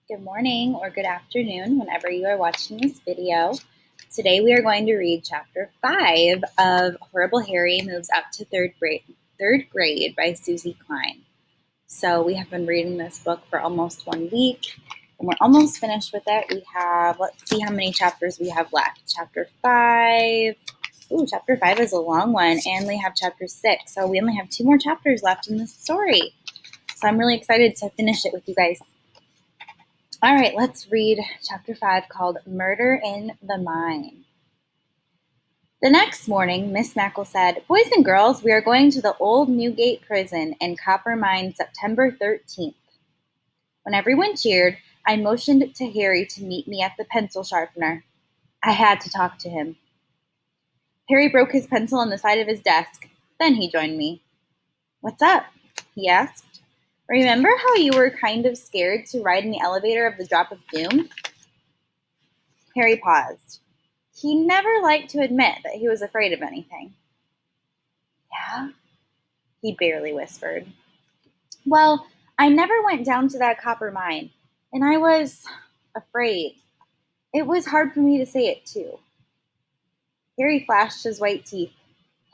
Good morning or good afternoon whenever you are watching this video. Today we are going to read chapter 5 of Horrible Harry Moves Up to Third Grade by Susie Klein. So we have been reading this book for almost 1 week and we're almost finished with it. We have, let's see how many chapters we have left. Chapter 5. Chapter 5 is a long one, and we have chapter 6. So we only have 2 more chapters left in this story. So I'm really excited to finish it with you guys. All right, let's read chapter 5 called Murder in the Mine. The next morning, Miss Mackle said, "Boys and girls, we are going to the old Newgate prison in Copper Mine September 13th. When everyone cheered, I motioned to Harry to meet me at the pencil sharpener. I had to talk to him. Harry broke his pencil on the side of his desk. Then he joined me. "What's up?" he asked. "Remember how you were kind of scared to ride in the elevator of the Drop of Doom?" Harry paused. He never liked to admit that he was afraid of anything. "Yeah?" he barely whispered. "Well, I never went down to that copper mine, and I was afraid. It was hard for me to say it, too." Harry flashed his white teeth.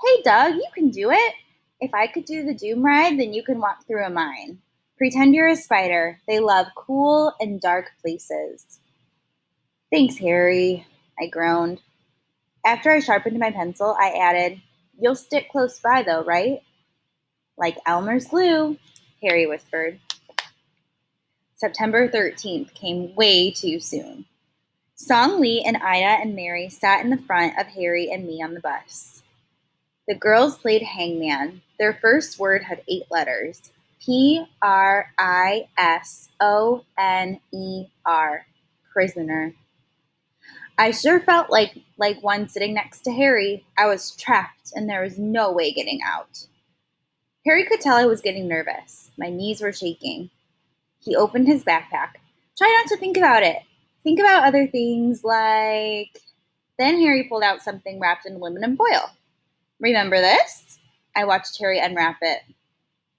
"Hey, Doug, you can do it. If I could do the Doom ride, then you can walk through a mine. Pretend you're a spider. They love cool and dark places." "Thanks, Harry," I groaned. After I sharpened my pencil, I added, "You'll stick close by, though, right?" "Like Elmer's glue," Harry whispered. September 13th came way too soon. Song Lee and Ida and Mary sat in the front of Harry and me on the bus. The girls played hangman. Their first word had 8 letters. Prisoner. Prisoner. I sure felt like one sitting next to Harry. I was trapped, and there was no way getting out. Harry could tell I was getting nervous. My knees were shaking. He opened his backpack. "Try not to think about it. Think about other things like..." Then Harry pulled out something wrapped in aluminum foil. "Remember this?" I watched Harry unwrap it.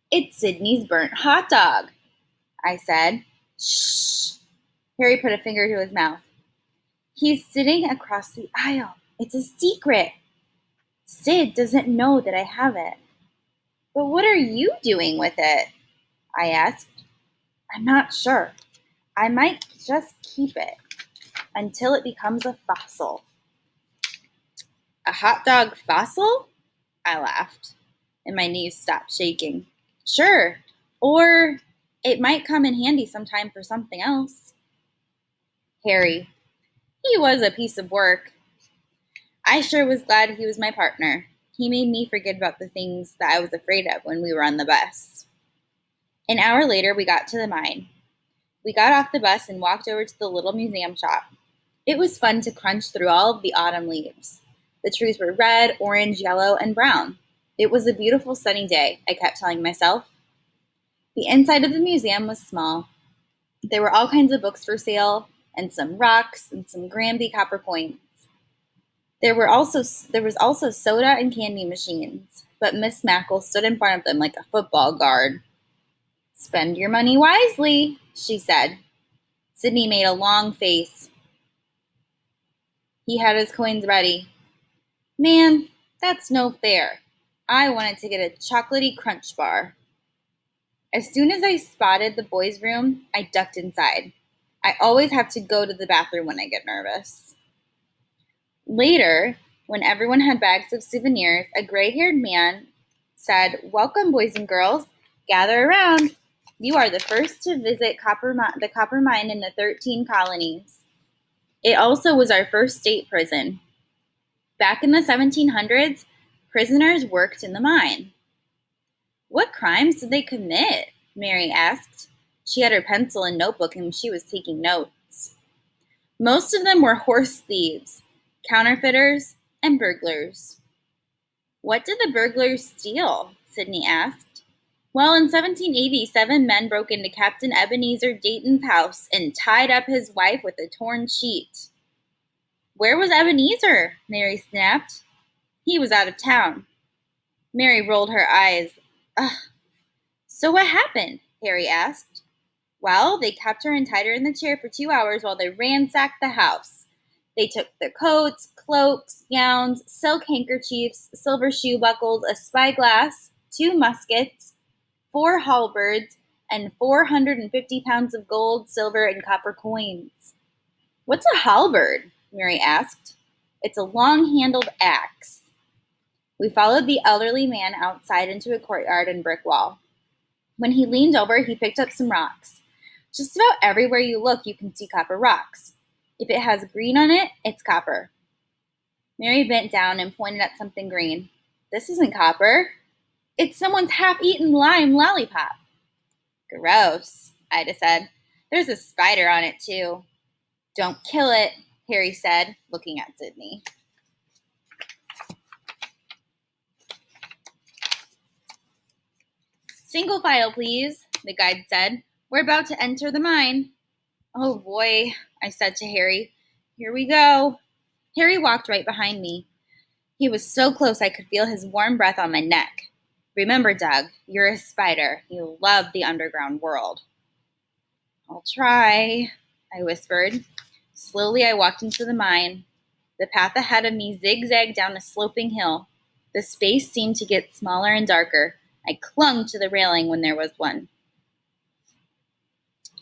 "It's Sydney's burnt hot dog," I said. "Shh." Harry put a finger to his mouth. "He's sitting across the aisle. It's a secret. Sid doesn't know that I have it." "But what are you doing with it?" I asked. "I'm not sure. I might just keep it until it becomes a fossil." "A hot dog fossil?" I laughed, and my knees stopped shaking. "Sure. Or it might come in handy sometime for something else." Harry. He was a piece of work. I sure was glad he was my partner. He made me forget about the things that I was afraid of when we were on the bus. An hour later, we got to the mine. We got off the bus and walked over to the little museum shop. It was fun to crunch through all of the autumn leaves. The trees were red, orange, yellow, and brown. It was a beautiful sunny day, I kept telling myself. The inside of the museum was small. There were all kinds of books for sale, and some rocks, and some Granby copper coins. There was also soda and candy machines, but Miss Mackle stood in front of them like a football guard. "Spend your money wisely," she said. Sydney made a long face. He had his coins ready. "Man, that's no fair. I wanted to get a chocolatey crunch bar." As soon as I spotted the boys' room, I ducked inside. I always have to go to the bathroom when I get nervous. Later, when everyone had bags of souvenirs, a gray-haired man said, "Welcome, boys and girls. Gather around. You are the first to visit the copper mine in the 13 colonies." It also was our first state prison. Back in the 1700s, prisoners worked in the mine. "What crimes did they commit?" Mary asked. She had her pencil and notebook and she was taking notes. "Most of them were horse thieves, counterfeiters, and burglars." "What did the burglars steal?" Sydney asked. "Well, in 1780, 7 men broke into Captain Ebenezer Dayton's house and tied up his wife with a torn sheet." "Where was Ebenezer?" Mary snapped. "He was out of town." Mary rolled her eyes. "Ugh. So what happened?" Harry asked. Well, they kept her and tied her in the chair for 2 hours while they ransacked the house. They took their coats, cloaks, gowns, silk handkerchiefs, silver shoe buckles, a spyglass, 2 muskets, 4 halberds, and 450 pounds of gold, silver, and copper coins. What's a halberd? Mary asked. It's a long-handled axe. We followed the elderly man outside into a courtyard and brick wall. When he leaned over, he picked up some rocks. Just about everywhere you look, you can see copper rocks. If it has green on it, it's copper. Mary bent down and pointed at something green. This isn't copper. It's someone's half-eaten lime lollipop. Gross, Ida said. There's a spider on it, too. Don't kill it, Harry said, looking at Sydney. Single file, please, the guide said. We're about to enter the mine. Oh, boy, I said to Harry. Here we go. Harry walked right behind me. He was so close I could feel his warm breath on my neck. Remember, Doug, you're a spider. You love the underground world. I'll try, I whispered. Slowly, I walked into the mine. The path ahead of me zigzagged down a sloping hill. The space seemed to get smaller and darker. I clung to the railing when there was one.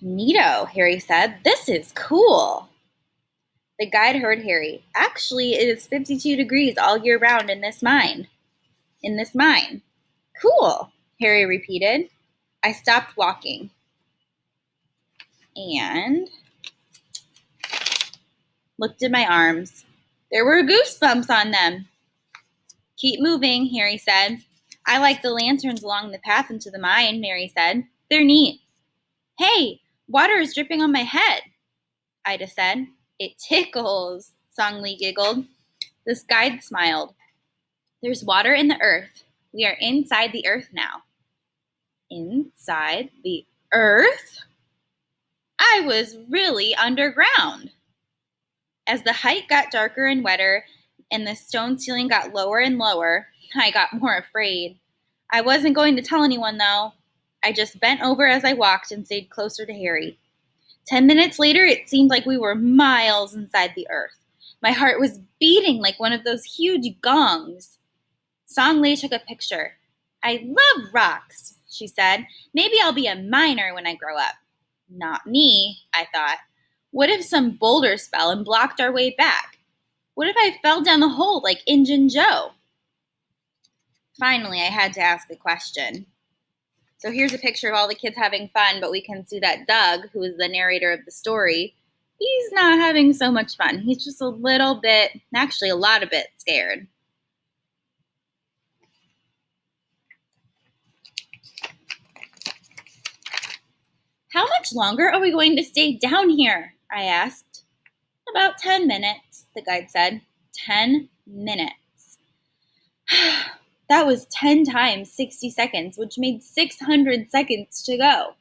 Neato, Harry said. This is cool. The guide heard Harry. Actually, it is 52 degrees all year round in this mine. Cool, Harry repeated. I stopped walking and looked at my arms. There were goosebumps on them. Keep moving, Harry said. I like the lanterns along the path into the mine, Mary said. They're neat. Hey, water is dripping on my head, Ida said. It tickles, Songli giggled. This guide smiled. There's water in the earth. We are inside the earth now. Inside the earth? I was really underground. As the height got darker and wetter and the stone ceiling got lower and lower, I got more afraid. I wasn't going to tell anyone, though. I just bent over as I walked and stayed closer to Harry. 10 minutes later, it seemed like we were miles inside the earth. My heart was beating like one of those huge gongs. Song Lei took a picture. I love rocks, she said. Maybe I'll be a miner when I grow up. Not me, I thought. What if some boulders fell and blocked our way back? What if I fell down the hole like Injun Joe? Finally, I had to ask a question. So here's a picture of all the kids having fun, but we can see that Doug, who is the narrator of the story, he's not having so much fun. He's just a little bit, actually a lot of bit scared. How much longer are we going to stay down here? I asked. About 10 minutes, the guide said. 10 minutes. That was 10 times 60 seconds, which made 600 seconds to go.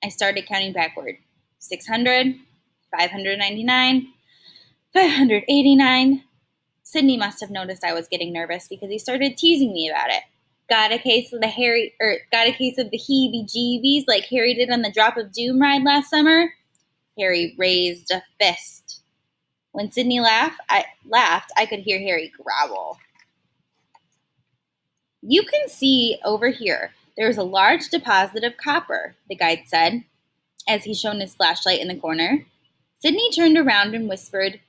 I started counting backward. 600, 599, 589. Sydney must have noticed I was getting nervous because he started teasing me about it. Got a case of the heebie-jeebies like Harry did on the Drop of Doom ride last summer? Harry raised a fist. When Sydney laughed, I could hear Harry growl. You can see over here, there's a large deposit of copper, the guide said, as he shone his flashlight in the corner. Sydney turned around and whispered,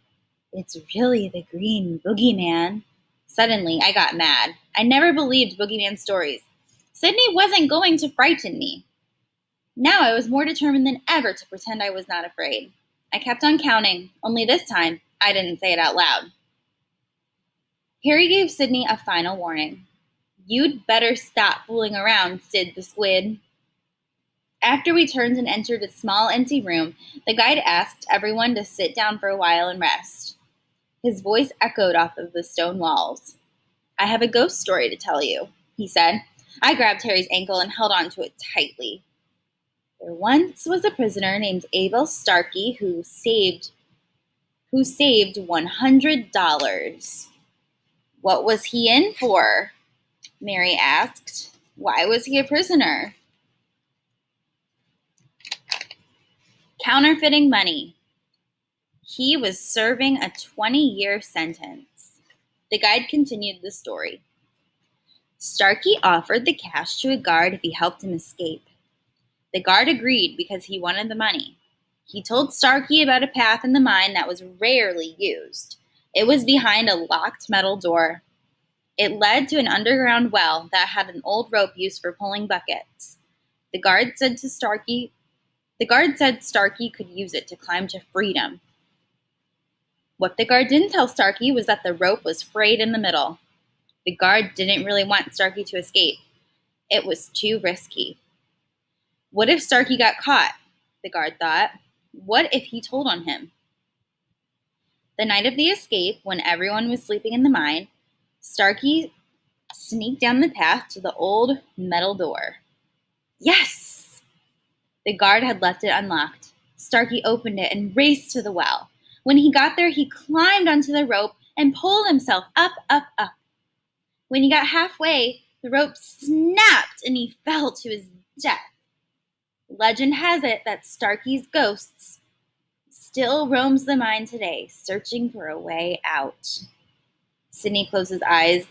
It's really the green boogeyman. Suddenly, I got mad. I never believed boogeyman stories. Sydney wasn't going to frighten me. Now I was more determined than ever to pretend I was not afraid. I kept on counting, only this time I didn't say it out loud. Harry gave Sydney a final warning. You'd better stop fooling around, Sid the Squid. After we turned and entered a small empty room, the guide asked everyone to sit down for a while and rest. His voice echoed off of the stone walls. I have a ghost story to tell you, he said. I grabbed Harry's ankle and held on to it tightly. There once was a prisoner named Abel Starkey who saved $100. What was he in for? Mary asked. Why was he a prisoner? Counterfeiting money. He was serving a 20-year sentence. The guide continued the story. Starkey offered the cash to a guard if he helped him escape. The guard agreed because he wanted the money. He told Starkey about a path in the mine that was rarely used. It was behind a locked metal door. It led to an underground well that had an old rope used for pulling buckets. The guard said Starkey could use it to climb to freedom. What the guard didn't tell Starkey was that the rope was frayed in the middle. The guard didn't really want Starkey to escape. It was too risky. What if Starkey got caught? The guard thought. What if he told on him? The night of the escape, when everyone was sleeping in the mine, Starkey sneaked down the path to the old metal door. Yes! The guard had left it unlocked. Starkey opened it and raced to the well. When he got there, he climbed onto the rope and pulled himself up, up, up. When he got halfway, the rope snapped and he fell to his death. Legend has it that Starkey's ghost still roams the mine today, searching for a way out. Sidney closed his eyes.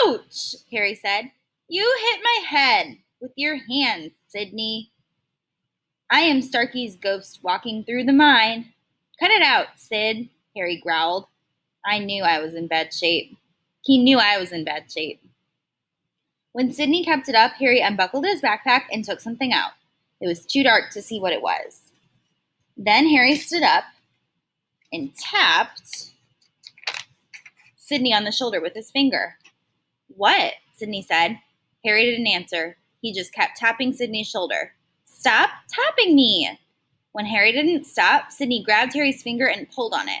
Ouch! Harry said. You hit my head with your hand, Sidney. I am Starkey's ghost walking through the mine. Cut it out, Sid, Harry growled. I knew I was in bad shape. He knew I was in bad shape. When Sidney kept it up, Harry unbuckled his backpack and took something out. It was too dark to see what it was. Then Harry stood up and tapped Sidney on the shoulder with his finger. What? Sidney said. Harry didn't answer. He just kept tapping Sidney's shoulder. Stop tapping me! When Harry didn't stop, Sidney grabbed Harry's finger and pulled on it.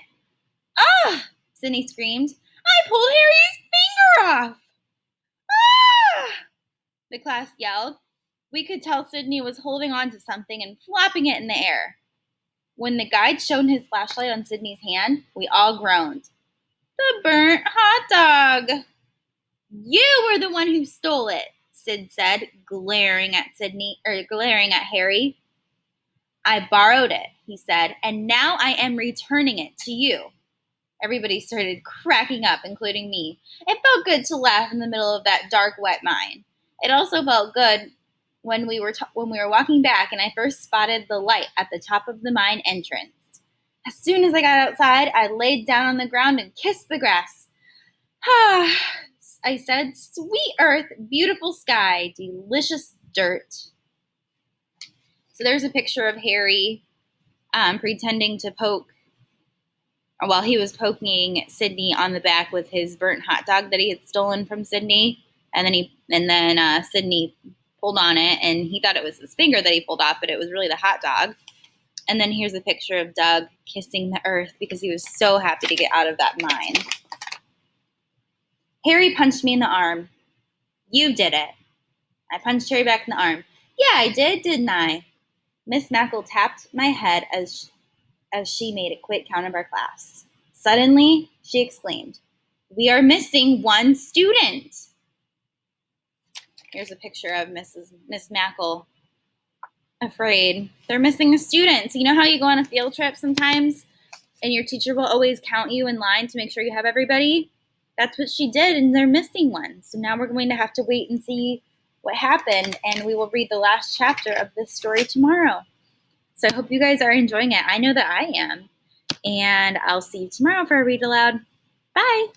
Ah! Sidney screamed. I pulled Harry's finger off! Ah! The class yelled. We could tell Sidney was holding on to something and flapping it in the air. When the guide shone his flashlight on Sidney's hand, we all groaned. The burnt hot dog! You were the one who stole it, Sid said, glaring at Harry. I borrowed it, he said, and now I am returning it to you. Everybody started cracking up, including me. It felt good to laugh in the middle of that dark, wet mine. It also felt good when we were walking back and I first spotted the light at the top of the mine entrance. As soon as I got outside, I laid down on the ground and kissed the grass. Ah, I said, sweet earth, beautiful sky, delicious dirt. So there's a picture of Harry pretending to poke, while he was poking Sidney on the back with his burnt hot dog that he had stolen from Sidney. And then Sidney pulled on it, and he thought it was his finger that he pulled off, but it was really the hot dog. And then here's a picture of Doug kissing the earth because he was so happy to get out of that mine. Harry punched me in the arm. You did it. I punched Harry back in the arm. Yeah, I did, didn't I? Miss Mackle tapped my head as she made a quick count of our class. Suddenly, she exclaimed, we are missing one student. Here's a picture of Miss Mackle afraid. They're missing a student. So you know how you go on a field trip sometimes and your teacher will always count you in line to make sure you have everybody? That's what she did, and they're missing one. So now we're going to have to wait and see what happened, and we will read the last chapter of this story tomorrow. So I hope you guys are enjoying it. I know that I am. And I'll see you tomorrow for a read aloud. Bye.